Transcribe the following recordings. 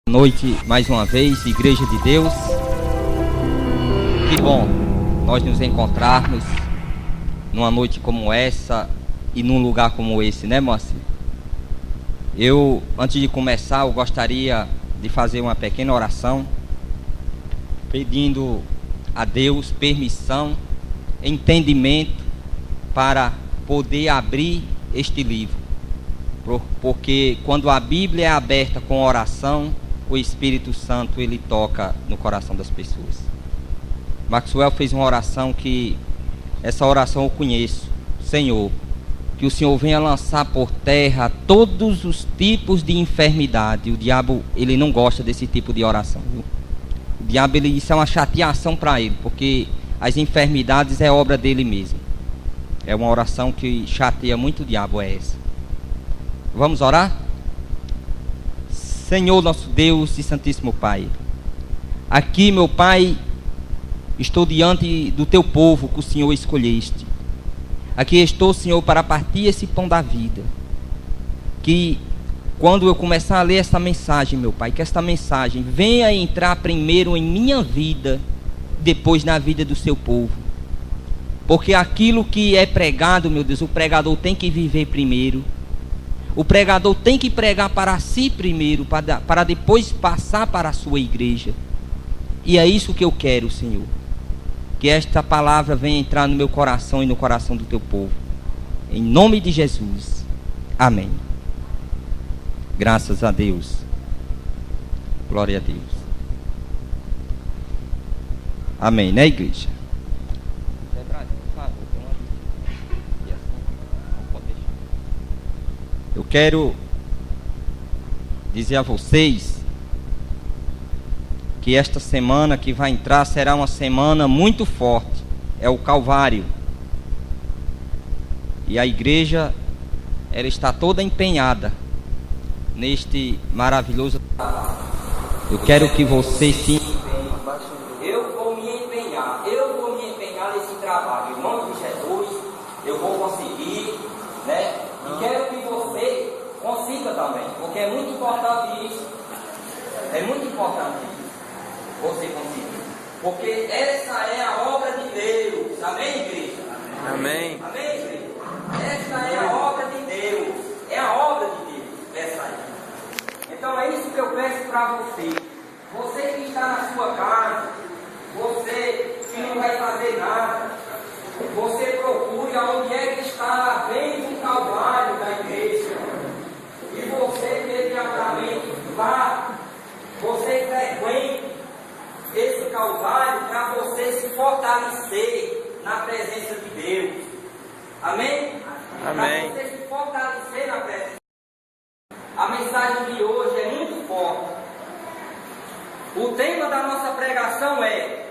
Boa noite mais uma vez, Igreja de Deus. Que bom nós nos encontrarmos numa noite como essa e num lugar como esse, né, Moacir? Antes de começar, eu gostaria de fazer uma pequena oração, pedindo a Deus permissão, entendimento para poder abrir este livro, porque quando a Bíblia é aberta com oração, o Espírito Santo ele toca no coração das pessoas. Maxwell fez uma oração que essa oração eu conheço. Senhor, que o Senhor venha lançar por terra todos os tipos de enfermidade. O diabo ele não gosta desse tipo de oração, viu? O diabo isso é uma chateação para ele, porque as enfermidades é obra dele mesmo. É uma oração que chateia muito o diabo, é essa. Vamos orar? Senhor nosso Deus e Santíssimo Pai, aqui, meu Pai, estou diante do Teu povo que o Senhor escolheste. Aqui estou, Senhor, para partir esse pão da vida. Que quando eu começar a ler esta mensagem, meu Pai, que esta mensagem venha entrar primeiro em minha vida, depois na vida do Seu povo. Porque aquilo que é pregado, meu Deus, o pregador tem que viver primeiro. O pregador tem que pregar para si primeiro, para depois passar para a sua igreja. E é isso que eu quero, Senhor. Que esta palavra venha entrar no meu coração e no coração do Teu povo. Em nome de Jesus. Amém. Graças a Deus. Glória a Deus. Amém, né, igreja? Eu quero dizer a vocês que esta semana que vai entrar será uma semana muito forte. É o Calvário. E a igreja, ela está toda empenhada neste maravilhoso trabalho. Eu quero que vocês se empenhem. Eu vou me empenhar nesse trabalho. Em nome de Jesus, eu vou conseguir, né? E quero que você consiga também, porque é muito importante isso. É muito importante isso, você conseguir. Porque essa é a obra de Deus. Amém, igreja? Amém. Amém, igreja? Essa é a obra de Deus. É a obra de Deus, essa aí. Então é isso que eu peço para você. Você que está na sua casa, você que não vai fazer nada, você procure aonde é que está bem o Calvário da igreja. E você imediatamente vá, você frequente esse Calvário para você se fortalecer na presença de Deus. Amém? Amém. Para você se fortalecer na presença. A mensagem de hoje é muito forte. O tema da nossa pregação é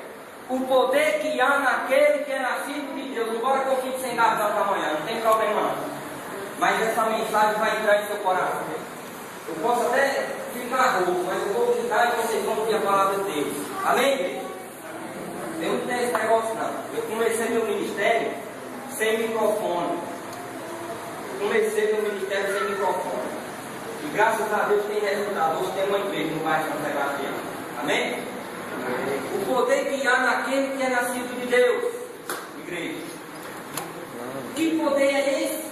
o poder que há naquele que é nascido de Deus. Embora que eu fique sem razão para amanhã, não tem problema não. Mas essa mensagem vai entrar em seu coração. Eu posso até ficar rouco, mas eu vou ficar e vocês vão ouvir a palavra de Deus. Amém, igreja? Eu não tenho esse negócio não. Eu comecei meu ministério sem microfone. E graças a Deus tem resultado. Hoje tem uma igreja no bairro Santa Sebastião. Amém? O poder que há naquele que é nascido de Deus. Igreja. Que poder é esse?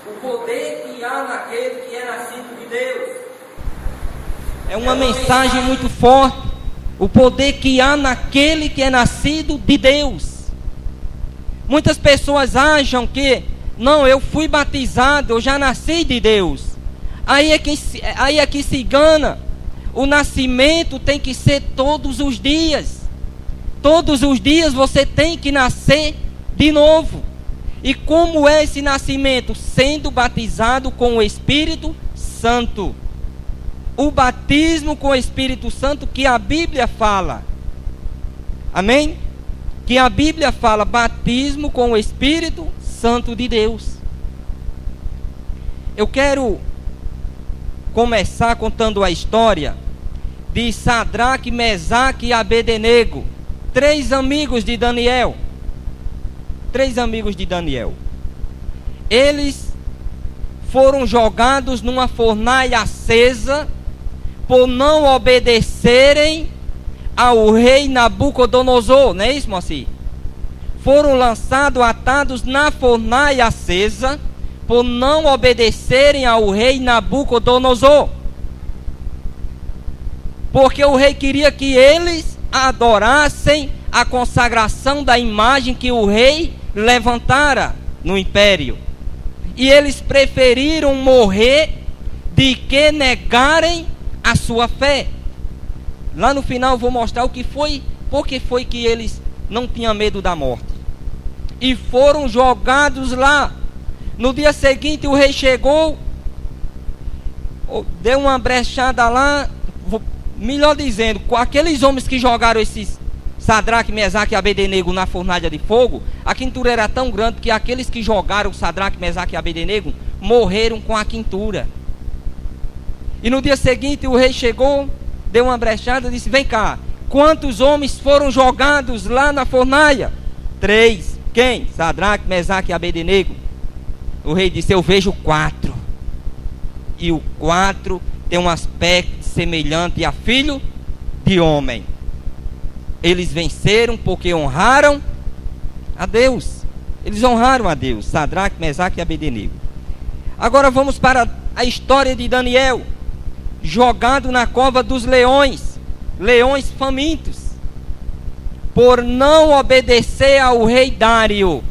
O poder que há naquele que é nascido de Deus. É uma mensagem muito forte. O poder que há naquele que é nascido de Deus. Muitas pessoas acham que, não, eu fui batizado, eu já nasci de Deus. Aí é que se engana. O nascimento tem que ser todos os dias. Todos os dias você tem que nascer de novo. E como é esse nascimento? Sendo batizado com o Espírito Santo. O batismo com o Espírito Santo que a Bíblia fala. Amém? Que a Bíblia fala batismo com o Espírito Santo de Deus. Eu quero começar contando a história de Sadraque, Mesaque e Abednego, três amigos de Daniel. Eles foram jogados numa fornalha acesa por não obedecerem ao rei Nabucodonosor. Não é isso, Moacir? Foram lançados atados na fornalha acesa por não obedecerem ao rei Nabucodonosor. Porque o rei queria que eles adorassem a consagração da imagem que o rei levantara no império. E eles preferiram morrer de que negarem a sua fé. Lá no final eu vou mostrar o que foi, porque foi que eles não tinham medo da morte. E foram jogados lá. No dia seguinte o rei chegou, deu uma brechada lá, melhor dizendo, com aqueles homens que jogaram esses Sadraque, Mesaque e Abednego na fornalha de fogo, a quintura era tão grande que aqueles que jogaram Sadraque, Mesaque e Abednego morreram com a quintura. E no dia seguinte o rei chegou, deu uma brechada e disse: vem cá, quantos homens foram jogados lá na fornalha? 3. Quem? Sadraque, Mesaque e Abednego. O rei disse: eu vejo 4. E o 4 tem um aspecto semelhante a filho de homem. Eles venceram porque honraram a Deus. Eles honraram a Deus. Sadraque, Mesaque e Abednego. Agora vamos para a história de Daniel, jogado na cova dos leões, leões famintos, por não obedecer ao rei Dário,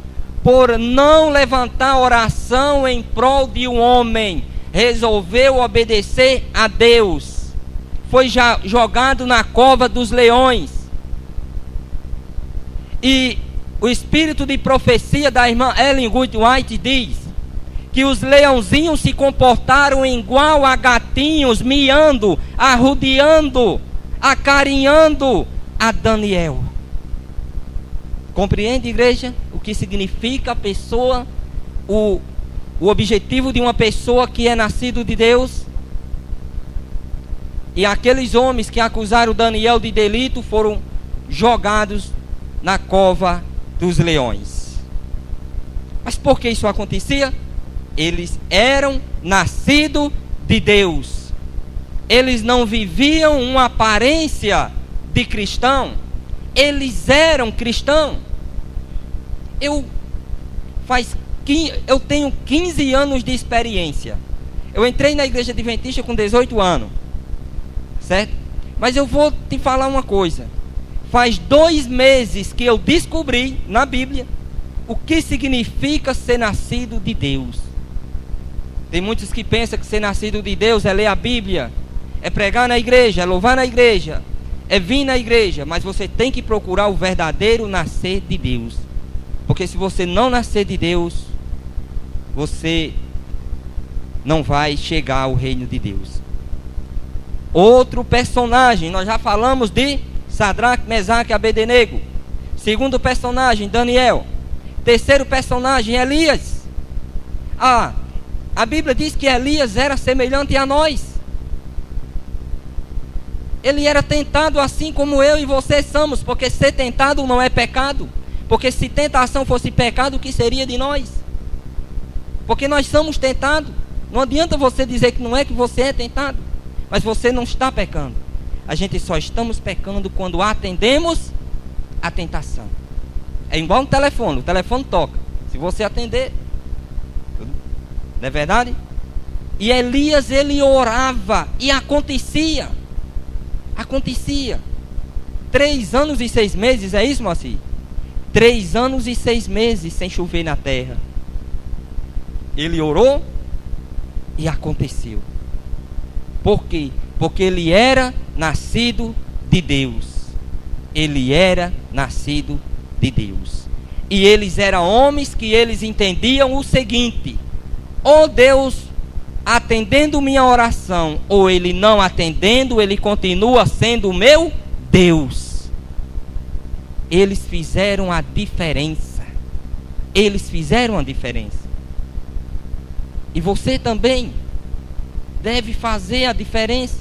por não levantar oração em prol de um homem, resolveu obedecer a Deus. Foi jogado na cova dos leões. E o espírito de profecia da irmã Ellen G. White diz que os leãozinhos se comportaram igual a gatinhos, miando, arrodeando, acarinhando a Daniel. Compreende, igreja, o que significa a pessoa, o objetivo de uma pessoa que é nascido de Deus? E aqueles homens que acusaram Daniel de delito foram jogados na cova dos leões. Mas por que isso acontecia? Eles eram nascidos de Deus. Eles não viviam uma aparência de cristão. Eles eram cristãos. Eu tenho 15 anos de experiência. Eu entrei na igreja adventista com 18 anos. Certo? Mas eu vou te falar uma coisa. Faz 2 meses que eu descobri na Bíblia o que significa ser nascido de Deus. Tem muitos que pensam que ser nascido de Deus é ler a Bíblia, é pregar na igreja, é louvar na igreja, é vir na igreja. Mas você tem que procurar o verdadeiro nascer de Deus. Porque se você não nascer de Deus, você não vai chegar ao reino de Deus. Outro personagem, nós já falamos de Sadraque, Mesaque e Abednego. Segundo personagem, Daniel. Terceiro personagem, Elias. A Bíblia diz que Elias era semelhante a nós. Ele era tentado assim como eu e você somos. Porque ser tentado não é pecado. Porque se tentação fosse pecado, o que seria de nós? Porque nós somos tentados. Não adianta você dizer que não é, que você é tentado. Mas você não está pecando. A gente só estamos pecando quando atendemos a tentação. É igual um telefone. O telefone toca. Se você atender, não é verdade? E Elias, ele orava e acontecia. Acontecia. 3 anos e 6 meses, é isso, Moacir? 3 anos e 6 meses sem chover na terra. Ele orou e aconteceu. Por quê? Porque ele era nascido de Deus. Ele era nascido de Deus. E eles eram homens que eles entendiam o seguinte: ou Deus atendendo minha oração, ou Ele não atendendo, Ele continua sendo o meu Deus. Eles fizeram a diferença. Eles fizeram a diferença. E você também deve fazer a diferença.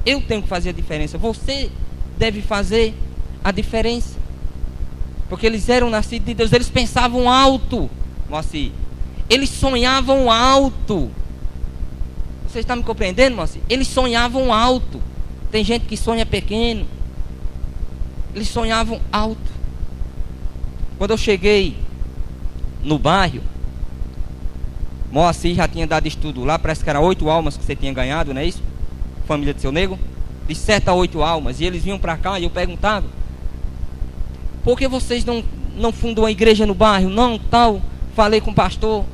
Eu tenho que fazer a diferença. Você deve fazer a diferença. Porque eles eram nascidos de Deus. Eles pensavam alto, Moacir. Eles sonhavam alto. Vocês estão me compreendendo, irmão? Eles sonhavam alto. Tem gente que sonha pequeno. Eles sonhavam alto. Quando eu cheguei no bairro, Moacir já tinha dado estudo lá. Parece que era 8 almas que você tinha ganhado, não é isso? Família de seu nego. De 7 a 8 almas. E eles vinham para cá e eu perguntava: por que vocês não fundam uma igreja no bairro? Não, tal. Falei com o pastor.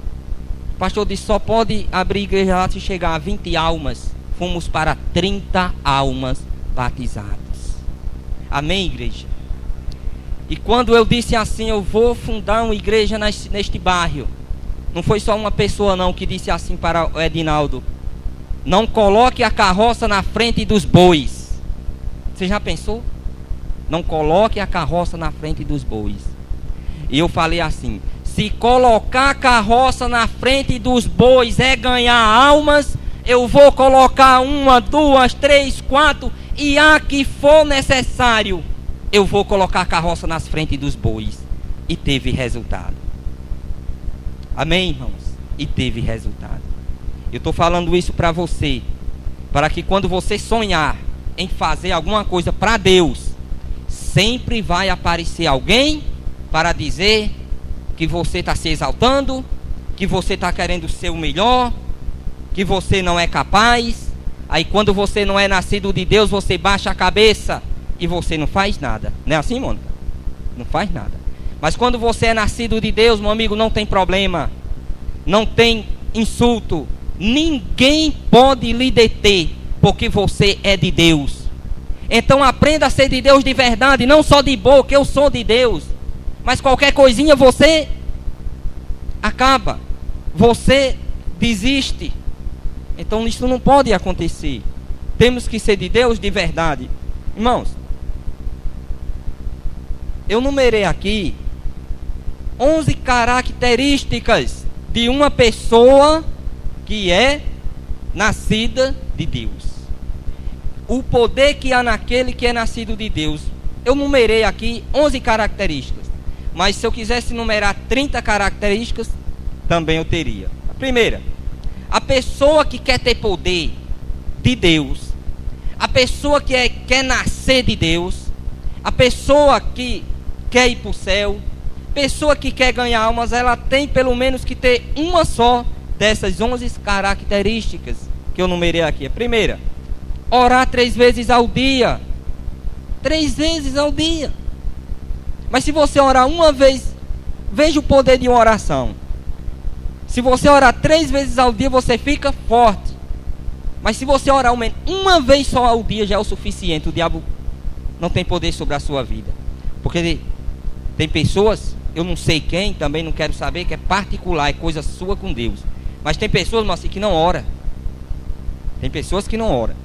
O pastor disse: só pode abrir igreja lá se chegar a 20 almas. Fomos para 30 almas batizadas. Amém, igreja? E quando eu disse assim: eu vou fundar uma igreja neste bairro, não foi só uma pessoa não que disse assim para o Edinaldo: não coloque a carroça na frente dos bois. Você já pensou? Não coloque a carroça na frente dos bois. E eu falei assim: se colocar a carroça na frente dos bois é ganhar almas, eu vou colocar 1, 2, 3, 4, e a que for necessário, eu vou colocar a carroça nas frente dos bois. E teve resultado. Amém, irmãos? E teve resultado. Eu estou falando isso para você, para que quando você sonhar em fazer alguma coisa para Deus, sempre vai aparecer alguém para dizer que você está se exaltando, que você está querendo ser o melhor, que você não é capaz. Aí quando você não é nascido de Deus, você baixa a cabeça e você não faz nada. Não é assim, Mônica? Não faz nada. Mas quando você é nascido de Deus, meu amigo, não tem problema, não tem insulto, ninguém pode lhe deter, porque você é de Deus. Então aprenda a ser de Deus de verdade, não só de boca. Eu sou de Deus, mas qualquer coisinha você acaba, você desiste. Então isso não pode acontecer. Temos que ser de Deus de verdade. Irmãos, eu numerei aqui 11 características de uma pessoa que é nascida de Deus. O poder que há naquele que é nascido de Deus. Eu numerei aqui 11 características, mas se eu quisesse numerar 30 características, também eu teria. A primeira: a pessoa que quer ter poder de Deus, a pessoa que quer nascer de Deus, a pessoa que quer ir para o céu, pessoa que quer ganhar almas, ela tem pelo menos que ter uma só dessas 11 características que eu numerei aqui. A primeira: orar 3 vezes ao dia. 3 vezes ao dia. Mas se você orar uma vez, veja o poder de uma oração. Se você orar 3 vezes ao dia, você fica forte. Mas se você orar uma vez só ao dia, já é o suficiente. O diabo não tem poder sobre a sua vida. Porque tem pessoas, eu não sei quem, também não quero saber, que é particular, é coisa sua com Deus. Mas tem pessoas, mas assim, que não ora. Tem pessoas que não oram.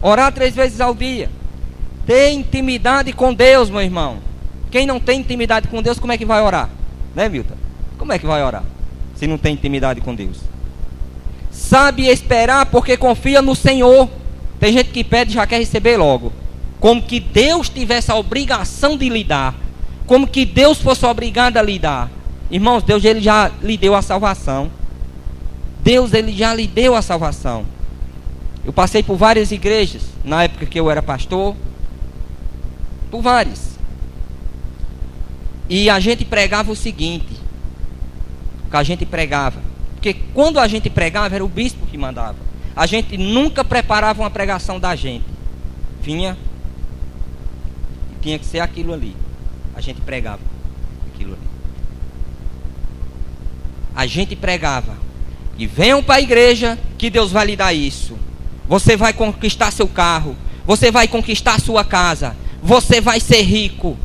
Orar 3 vezes ao dia. Ter intimidade com Deus, meu irmão. Quem não tem intimidade com Deus, como é que vai orar? Né, Milton? Como é que vai orar se não tem intimidade com Deus? Sabe esperar porque confia no Senhor. Tem gente que pede e já quer receber logo. Como que Deus tivesse a obrigação de lhe dar. Como que Deus fosse obrigado a lhe dar. Irmãos, Deus ele já lhe deu a salvação. Deus ele já lhe deu a salvação. Eu passei por várias igrejas na época que eu era pastor. Por várias. E a gente pregava o seguinte. O que a gente pregava. Porque quando a gente pregava era o bispo que mandava. A gente nunca preparava uma pregação da gente. Vinha. Tinha que ser aquilo ali. A gente pregava aquilo ali. A gente pregava. E venham para a igreja que Deus vai lhe dar isso. Você vai conquistar seu carro. Você vai conquistar sua casa. Você vai ser rico.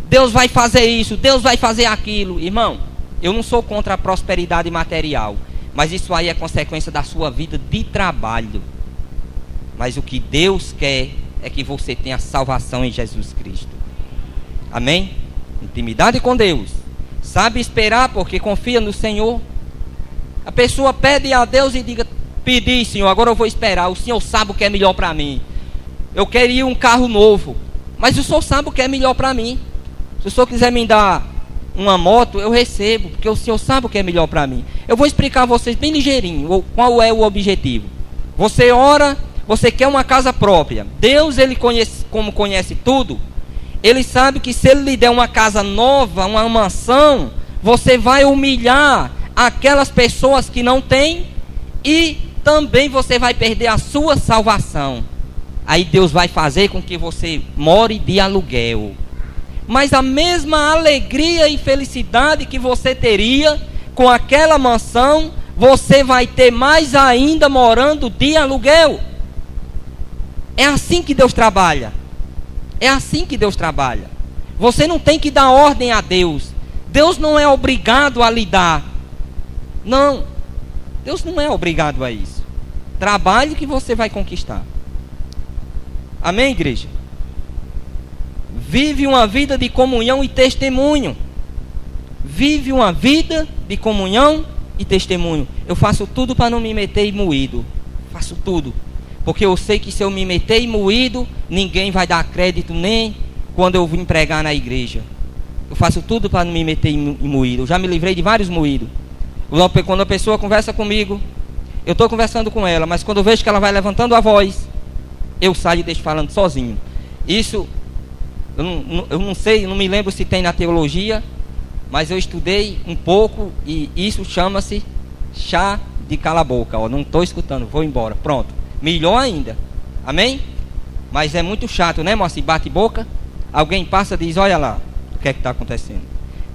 Deus vai fazer isso. Deus vai fazer aquilo. Irmão, eu não sou contra a prosperidade material. Mas isso aí é consequência da sua vida de trabalho. Mas o que Deus quer é que você tenha salvação em Jesus Cristo. Amém? Intimidade com Deus. Sabe esperar porque confia no Senhor. A pessoa pede a Deus e diga: pedi, Senhor, agora eu vou esperar. O Senhor sabe o que é melhor para mim. Eu queria um carro novo, mas o Senhor sabe o que é melhor para mim. Se o Senhor quiser me dar uma moto, eu recebo, porque o Senhor sabe o que é melhor para mim. Eu vou explicar a vocês bem ligeirinho qual é o objetivo. Você ora, você quer uma casa própria. Deus, ele conhece, como conhece tudo, ele sabe que se ele lhe der uma casa nova, uma mansão, você vai humilhar aquelas pessoas que não têm, e também você vai perder a sua salvação. Aí Deus vai fazer com que você more de aluguel. Mas a mesma alegria e felicidade que você teria com aquela mansão, você vai ter mais ainda morando de aluguel. É assim que Deus trabalha. É assim que Deus trabalha. Você não tem que dar ordem a Deus. Deus não é obrigado a lhe dar. Não. Deus não é obrigado a isso. Trabalhe que você vai conquistar. Amém, igreja? Vive uma vida de comunhão e testemunho. Vive uma vida de comunhão e testemunho. Eu faço tudo para não me meter em moído. Faço tudo. Porque eu sei que se eu me meter em moído, ninguém vai dar crédito nem quando eu vim pregar na igreja. Eu faço tudo para não me meter em moído. Eu já me livrei de vários moídos. Quando a pessoa conversa comigo, eu estou conversando com ela, mas quando eu vejo que ela vai levantando a voz, eu saio e deixo falando sozinho. Isso, eu não sei, eu não me lembro se tem na teologia, mas eu estudei um pouco e isso chama-se chá de cala-boca. Não estou escutando, vou embora. Pronto. Melhor ainda. Amém? Mas é muito chato, né, moça? Bate boca, alguém passa e diz, olha lá, o que é que está acontecendo.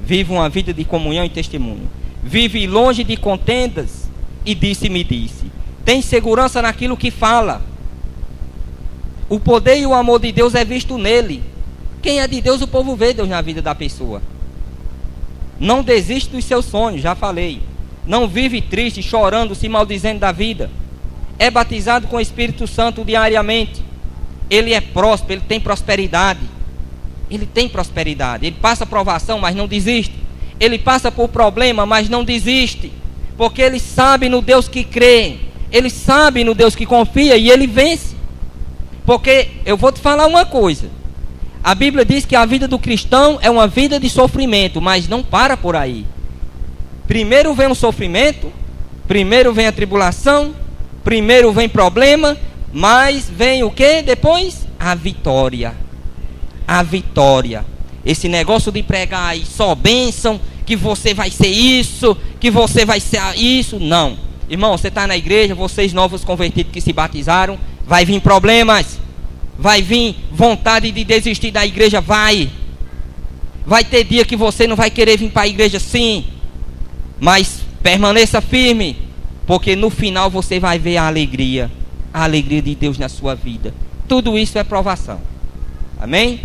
Vive uma vida de comunhão e testemunho. Vive longe de contendas e disse-me disse. Tem segurança naquilo que fala. O poder e o amor de Deus é visto nele. Quem é de Deus, o povo vê Deus na vida da pessoa. Não desiste dos seus sonhos, já falei. Não vive triste, chorando, se maldizendo da vida. É batizado com o Espírito Santo diariamente. Ele é próspero, ele tem prosperidade. Ele tem prosperidade. Ele passa provação, mas não desiste. Ele passa por problema, mas não desiste. Porque ele sabe no Deus que crê. Ele sabe no Deus que confia e ele vence. Porque eu vou te falar uma coisa. A Bíblia diz que a vida do cristão é uma vida de sofrimento, mas não para por aí. Primeiro vem o sofrimento, primeiro vem a tribulação, primeiro vem problema, mas vem o que depois? A vitória. A vitória. Esse negócio de pregar aí só bênção, que você vai ser isso, que você vai ser isso, não. Irmão, você está na igreja, vocês novos convertidos que se batizaram, vai vir problemas, vai vir vontade de desistir da igreja, vai ter dia que você não vai querer vir para a igreja, sim, mas permaneça firme, porque no final você vai ver a alegria de Deus na sua vida. Tudo isso é provação. Amém?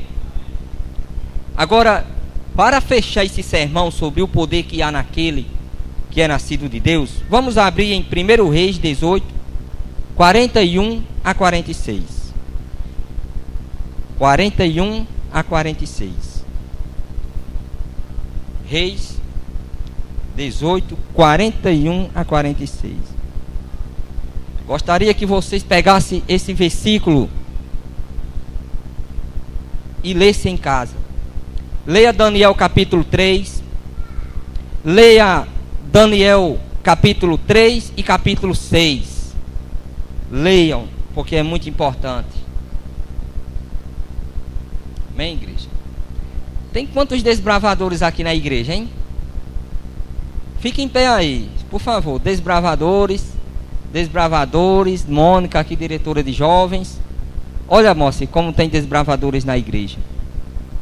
Agora, para fechar esse sermão sobre o poder que há naquele que é nascido de Deus, vamos abrir em 1 Reis 18, 41 a 46. 41 a 46. Reis 18, 41 a 46. Gostaria que vocês pegassem esse versículo e lessem em casa. Leia Daniel capítulo 3. Leia Daniel capítulo 3 e capítulo 6. Leiam, porque é muito importante. Amém, igreja? Tem quantos desbravadores aqui na igreja, hein? Fiquem em pé aí, por favor. Desbravadores, Mônica aqui, diretora de jovens. Olha, moça, como tem desbravadores na igreja.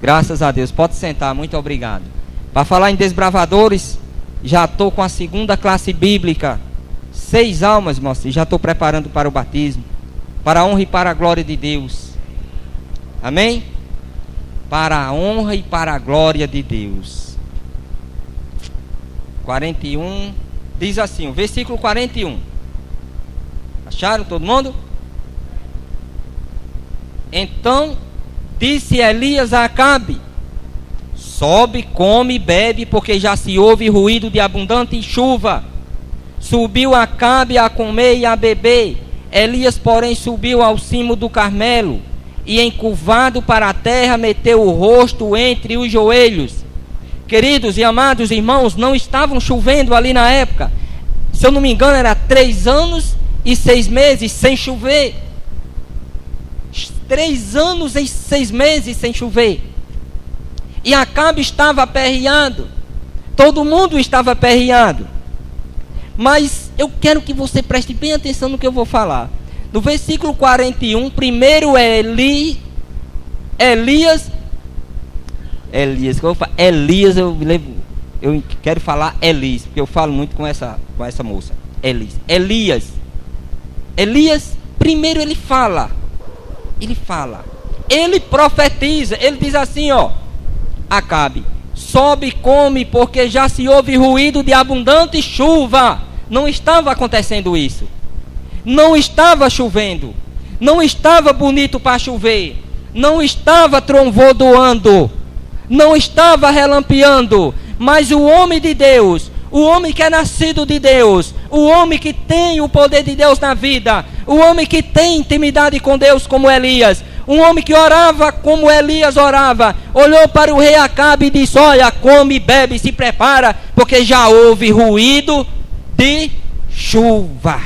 Graças a Deus, pode sentar, muito obrigado. Para falar em desbravadores, já estou com a 2ª classe bíblica. 6 almas, moça, já estou preparando para o batismo, para a honra e para a glória de Deus. Amém? Para a honra e para a glória de Deus. 41, diz assim, o versículo 41. Acharam todo mundo? Então disse Elias a Acabe: sobe, come e bebe, porque já se ouve ruído de abundante chuva. Subiu Acabe a comer e a beber. Elias, porém, subiu ao cimo do Carmelo e, encurvado para a terra, meteu o rosto entre os joelhos. queridos e amados irmãos, não estavam chovendo ali na época. Se eu não me engano, era 3 anos e 6 meses sem chover. 3 anos e 6 meses sem chover. E Acabe estava aperreado. Todo mundo estava aperreado. Mas eu quero que você preste bem atenção no que eu vou falar. No versículo 41, primeiro é Elias, eu quero falar Elis, porque eu falo muito com essa moça. Elias, primeiro ele profetiza, ele diz assim, ó: Acabe, sobe e come, porque já se ouve ruído de abundante chuva. Não estava acontecendo isso. Não estava chovendo. Não estava bonito para chover. Não estava trovões, não estava relampeando. Mas o homem de Deus, o homem que é nascido de Deus, o homem que tem o poder de Deus na vida, o homem que tem intimidade com Deus como Elias, um homem que orava como Elias orava, olhou para o rei Acabe e disse: olha, come, bebe, se prepara, porque já houve ruído de chuva.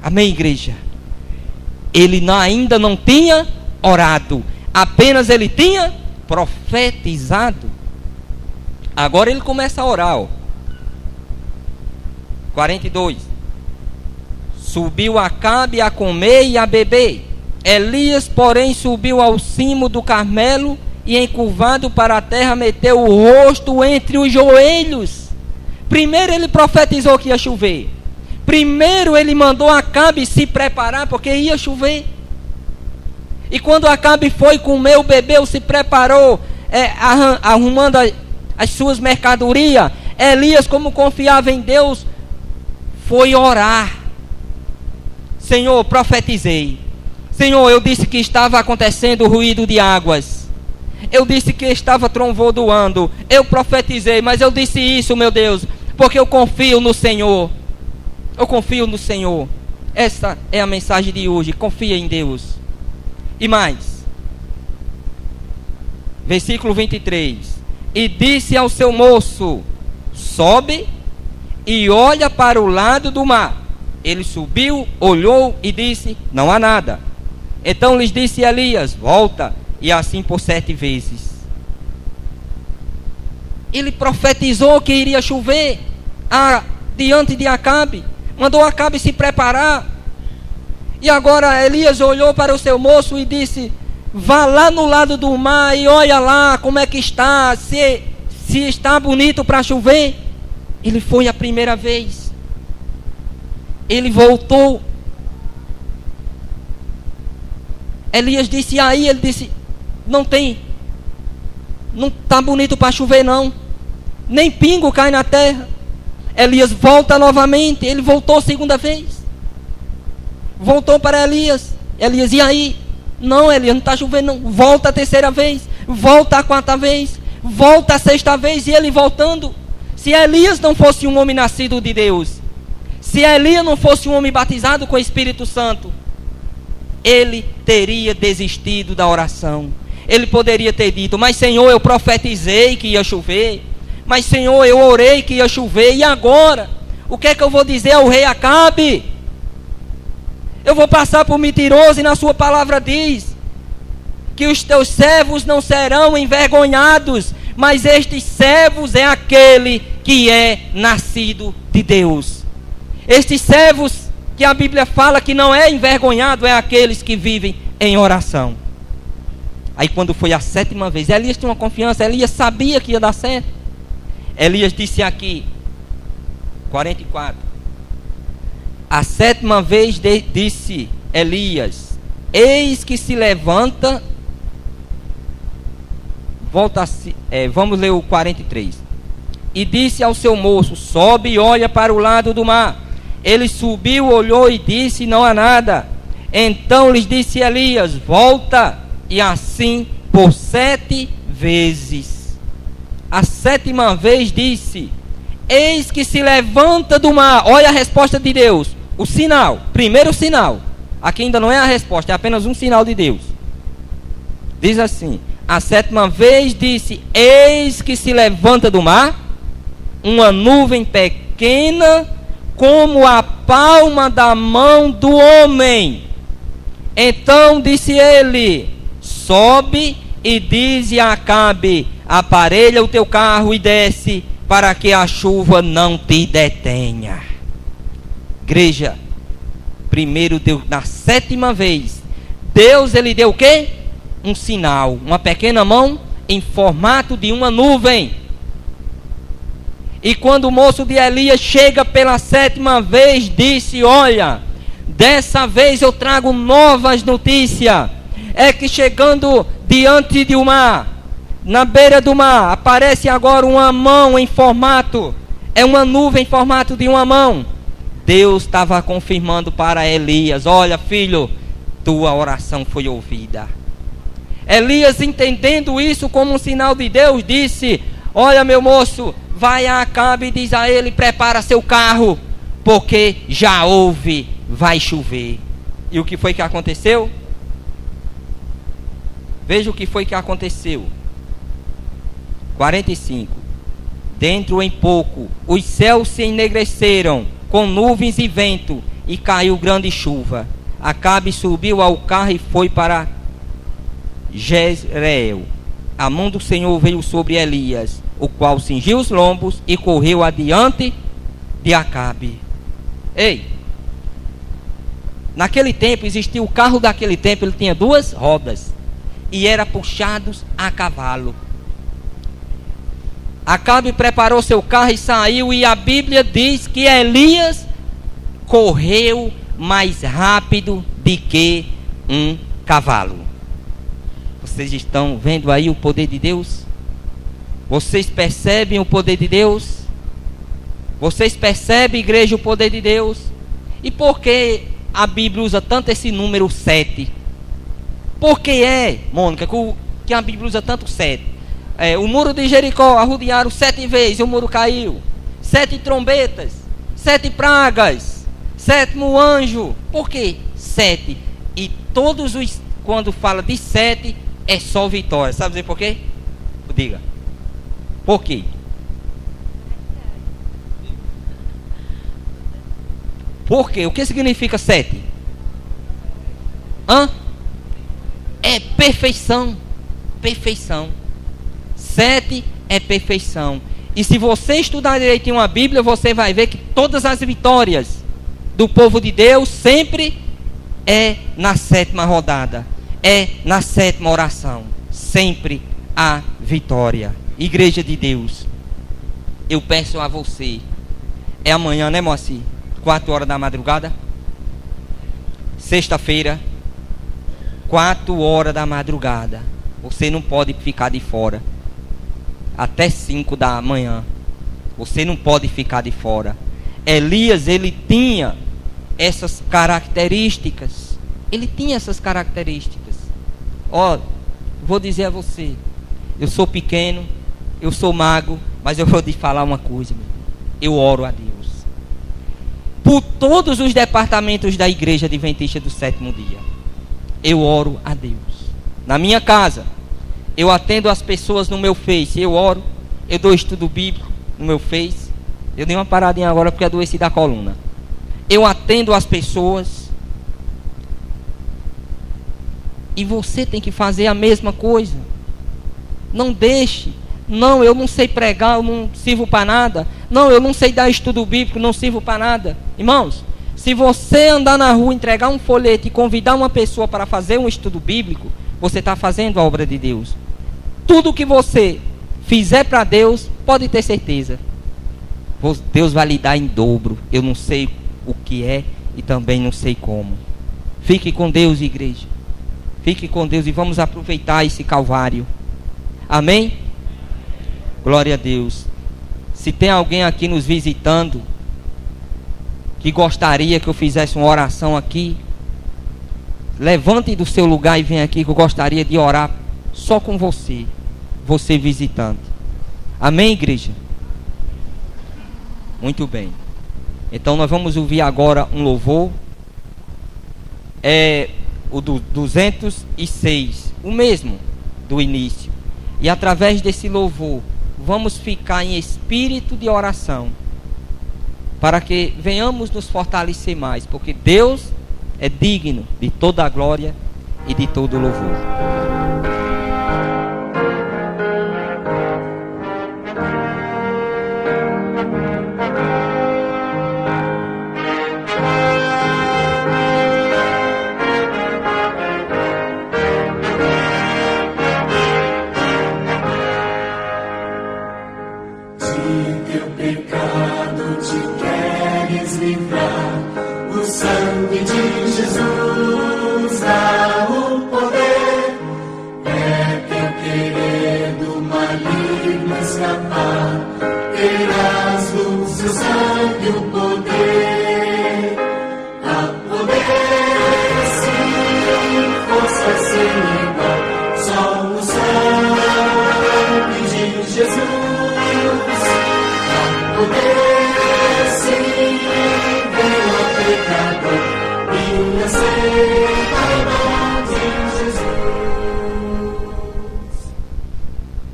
Amém, igreja? Ele ainda não tinha orado, apenas ele tinha profetizado. Agora ele começa a orar, ó. 42. Subiu Acabe a comer e a beber. Elias, porém, subiu ao cimo do Carmelo e, encurvado para a terra, meteu o rosto entre os joelhos. Primeiro ele profetizou que ia chover. Primeiro ele mandou Acabe se preparar, porque ia chover. E quando Acabe foi, comeu, bebeu, se preparou, arrumando as suas mercadorias, Elias, como confiava em Deus, foi orar. Senhor, profetizei. Senhor, eu disse que estava acontecendo ruído de águas. Eu disse que estava trovoando. Eu profetizei, mas eu disse isso, meu Deus, porque eu confio no Senhor. Eu confio no Senhor. Essa é a mensagem de hoje. Confia em Deus. E mais. Versículo 23. E disse ao seu moço: sobe e olha para o lado do mar. Ele subiu, olhou e disse: não há nada. Então lhes disse Elias: volta. E assim por 7 vezes. Ele profetizou que iria chover diante de Acabe. Mandou Acabe se preparar. E agora Elias olhou para o seu moço e disse: vá lá no lado do mar e olha lá como é que está, se está bonito para chover. Ele foi a primeira vez. Ele voltou. Elias disse, ele disse: não está bonito para chover não. Nem pingo cai na terra. Elias volta novamente. Ele voltou 2ª vez. Voltou para Elias. Elias, e aí? Não, Elias, não está chovendo não. Volta a 3ª vez. Volta a 4ª vez. Volta a 6ª vez. E ele voltando. Se Elias não fosse um homem nascido de Deus, se Elias não fosse um homem batizado com o Espírito Santo, ele teria desistido da oração. Ele poderia ter dito: mas Senhor, eu profetizei que ia chover. Mas Senhor, eu orei que ia chover. E agora? O que é que eu vou dizer ao rei Acabe? Eu vou passar por mentiroso, e na sua palavra diz que os teus servos não serão envergonhados. Mas estes servos é aquele que é nascido de Deus. Estes servos que a Bíblia fala que não é envergonhado, é aqueles que vivem em oração. Aí quando foi a 7ª vez, Elias tinha uma confiança, Elias sabia que ia dar certo. Elias disse aqui, 44. A 7ª vez disse Elias: eis que se levanta. Vamos ler o 43. E disse ao seu moço: sobe e olha para o lado do mar. Ele subiu, olhou e disse: não há nada. Então lhes disse Elias: volta. E assim por 7 vezes. A 7ª vez disse: eis que se levanta do mar. Olha a resposta de Deus. O sinal, primeiro sinal. Aqui ainda não é a resposta, é apenas um sinal de Deus. Diz assim: A sétima vez disse: eis que se levanta do mar uma nuvem pequena como a palma da mão do homem. Então disse ele: sobe e dize a Acabe: aparelha o teu carro e desce, para que a chuva não te detenha. Igreja, primeiro Deus, na sétima vez, Deus ele deu o quê? Um sinal, uma pequena mão em formato de uma nuvem. E quando o moço de Elias chega pela sétima vez, disse: olha, dessa vez eu trago novas notícias. É que chegando diante do mar, na beira do mar, aparece agora uma mão em formato, é uma nuvem em formato de uma mão. Deus estava confirmando para Elias: olha, filho, tua oração foi ouvida. Elias, entendendo isso como um sinal de Deus, disse: olha, meu moço, vai a Acabe e diz a ele: prepara seu carro, porque já houve, vai chover. E o que foi que aconteceu? Veja o que foi que aconteceu. 45. Dentro em pouco, os céus se enegreceram com nuvens e vento, e caiu grande chuva. Acabe subiu ao carro e foi para Jezreel. A mão do Senhor veio sobre Elias, o qual cingiu os lombos e correu adiante de Acabe. Ei, naquele tempo existia o carro daquele tempo, ele tinha 2 rodas e era puxados a cavalo. Acabe preparou seu carro e saiu, e a Bíblia diz que Elias correu mais rápido do que um cavalo. Vocês estão vendo aí o poder de Deus? Vocês percebem o poder de Deus? Vocês percebem, igreja, o poder de Deus? E por que a Bíblia usa tanto esse número 7? Por que Mônica, que a Bíblia usa tanto 7? O muro de Jericó arrodearam 7 vezes e o muro caiu. 7 trombetas, 7 pragas, 7º anjo. Por que 7? E todos os, quando fala de 7, é só vitória. Sabe dizer por quê? Diga. Por quê? Por quê? O que significa 7? É perfeição. Perfeição. 7 é perfeição. E se você estudar direitinho a Bíblia, você vai ver que todas as vitórias do povo de Deus sempre é na 7ª rodada, é na 7ª oração. Sempre há vitória. Igreja de Deus, eu peço a você, é amanhã, né, Moacir? 4 horas da madrugada, sexta-feira, 4 horas da madrugada. Você não pode ficar de fora. Até 5 da manhã. Você não pode ficar de fora. Elias, ele tinha essas características. Ele tinha essas características. Ó, vou dizer a você, eu sou pequeno, eu sou mago, mas eu vou te falar uma coisa. Eu oro a Deus por todos os departamentos da Igreja Adventista do 7º dia. Eu oro a Deus. Na minha casa, eu atendo as pessoas no meu Face, eu oro, eu dou estudo bíblico no meu Face. Eu dei uma paradinha agora porque adoeci da coluna. Eu atendo as pessoas. E você tem que fazer a mesma coisa. Não deixe. Não, eu não sei pregar, eu não sirvo para nada. Não, eu não sei dar estudo bíblico, não sirvo para nada. Irmãos, se você andar na rua, entregar um folheto e convidar uma pessoa para fazer um estudo bíblico, você está fazendo a obra de Deus. Tudo que você fizer para Deus, pode ter certeza, Deus vai lhe dar em dobro. Eu não sei o que é e também não sei como. Fique com Deus, igreja. Fique com Deus e vamos aproveitar esse Calvário. Amém? Glória a Deus. Se tem alguém aqui nos visitando que gostaria que eu fizesse uma oração aqui, levante do seu lugar e venha aqui, que eu gostaria de orar só com você, você visitante. Amém, igreja? Muito bem. Então nós vamos ouvir agora um louvor. É o do 206, o mesmo, do início. E através desse louvor, vamos ficar em espírito de oração, para que venhamos nos fortalecer mais, porque Deus é digno de toda a glória e de todo o louvor.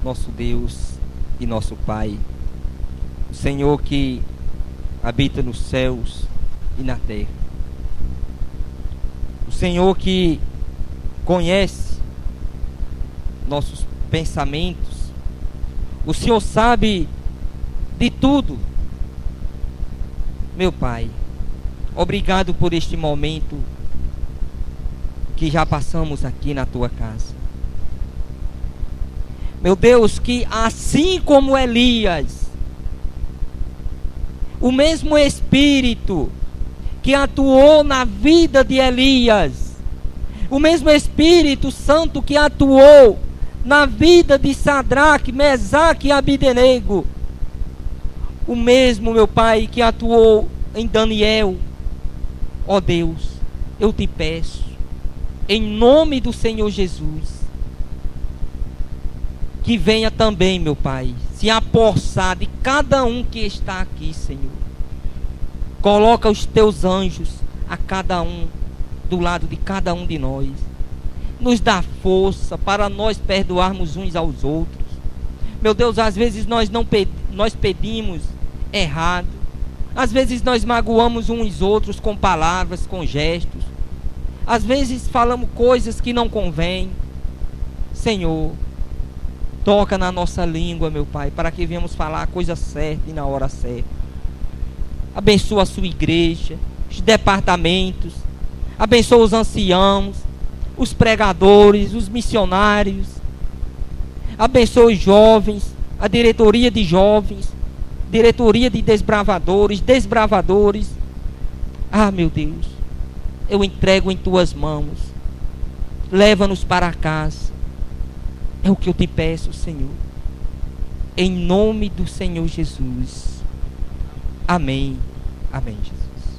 Nosso Deus e nosso Pai, o Senhor que habita nos céus e na terra, o Senhor que conhece nossos pensamentos, o Senhor sabe de tudo. Meu Pai, obrigado por este momento que já passamos aqui na Tua casa. Meu Deus, que assim como Elias, o mesmo Espírito que atuou na vida de Elias, o mesmo Espírito Santo que atuou na vida de Sadraque, Mesaque e Abdenego, o mesmo, meu Pai, que atuou em Daniel, ó Deus, eu te peço, em nome do Senhor Jesus, que venha também, meu Pai, se apossar de cada um que está aqui, Senhor. Coloca os teus anjos a cada um, do lado de cada um de nós. Nos dá força para nós perdoarmos uns aos outros. Meu Deus, às vezes nós pedimos errado. Às vezes nós magoamos uns outros com palavras, com gestos. Às vezes falamos coisas que não convêm. Senhor, toca na nossa língua, meu Pai, para que venhamos falar a coisa certa e na hora certa. Abençoa a sua igreja, os departamentos, abençoa os anciãos, os pregadores, os missionários, abençoa os jovens, a diretoria de jovens, diretoria de desbravadores. Ah, meu Deus, eu entrego em tuas mãos, leva-nos para casa. É o que eu te peço, Senhor, em nome do Senhor Jesus. Amém. Amém, Jesus.